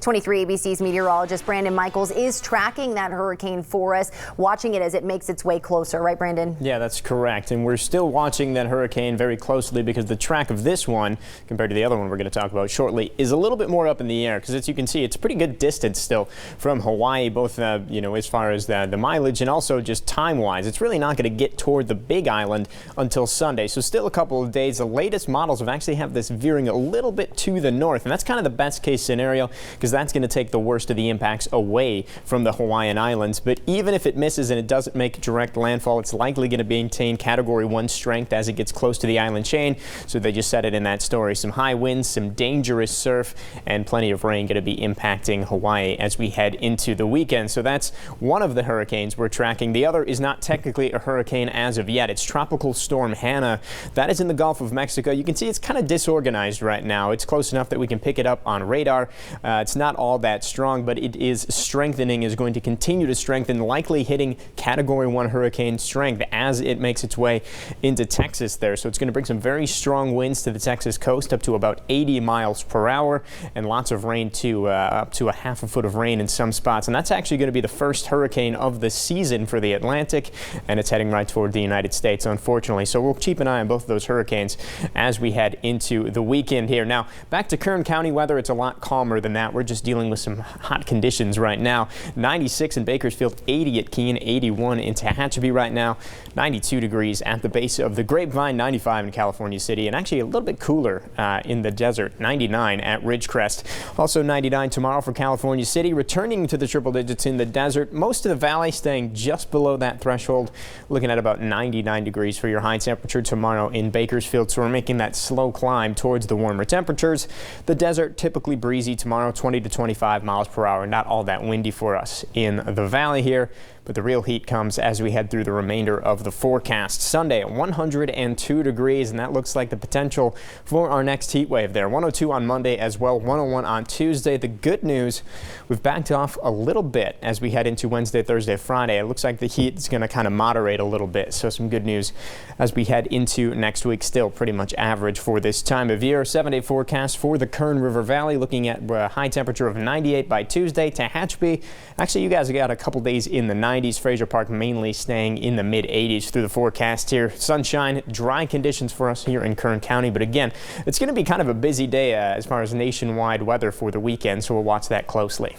23 ABC's meteorologist Brandon Michaels is tracking that hurricane for us, watching it as it makes its way closer. Right, Brandon? Yeah, that's correct. And we're still watching that hurricane very closely because the track of this one, compared to the other one we're going to talk about shortly, is a little bit more up in the air because, as you can see, it's a pretty good distance still from Hawaii, both, as far as the mileage and also just time-wise. It's really not going to get toward the Big Island until Sunday, so still a couple of days. The latest models have actually have this veering a little bit to the north, and that's kind of the best case scenario because that's going to take the worst of the impacts away from the Hawaiian Islands. But even if it misses and it doesn't make direct landfall, it's likely going to maintain Category 1 strength as it gets close to the island chain. So they just said it in that story. Some high winds, some dangerous surf, and plenty of rain going to be impacting Hawaii as we head into the weekend. So that's one of the hurricanes we're tracking. The other is not technically a hurricane as of yet. It's Tropical Storm HANNA. That is in the Gulf of Mexico. You can see it's kind of disorganized right now. It's close enough that we can pick it up on radar. It's not all that strong, but it is strengthening, is going to continue to strengthen, likely hitting Category 1 hurricane strength as it makes its way into Texas there. So it's going to bring some very strong winds to the Texas coast, up to about 80 miles per hour, and lots of rain too, up to a half a foot of rain in some spots. And that's actually going to be the first hurricane of the season for the Atlantic, and it's heading right toward the United States, unfortunately. So we'll keep an eye on both of those hurricanes as we head into the weekend here. Now, back to Kern County weather. It's a lot calmer than that. We're just dealing with some hot conditions right now. 96 in Bakersfield, 80 at Keene, 81 in Tehachapi right now, 92 degrees at the base of the Grapevine, 95 in California City, and actually a little bit cooler in the desert, 99 at Ridgecrest. Also 99 tomorrow for California City, returning to the triple digits in the desert. Most of the valley staying just below that threshold, looking at about 99 degrees for your high temperature tomorrow in Bakersfield. So we're making that slow climb towards the warmer temperatures. The desert typically breezy tomorrow, 20 to 25 miles per hour. Not all that windy for us in the valley here, but the real heat comes as we head through the remainder of the forecast. Sunday at 102 degrees, and that looks like the potential for our next heat wave there. 102 on Monday as well, 101 on Tuesday. The good news, we've backed off a little bit as we head into Wednesday, Thursday, Friday. It looks like the heat is going to kind of moderate a little bit, so some good news as we head into next week. Still pretty much average for this time of year. 7-day forecast for the Kern River Valley, looking at a high temperature of 98 by Tuesday. Tehachapi, actually you guys have got a couple days in the 90s. Fraser Park mainly staying in the mid 80s through the forecast here. Sunshine, dry conditions for us here in Kern County, but again, it's going to be kind of a busy day as far as nationwide weather for the weekend, so we'll watch that closely.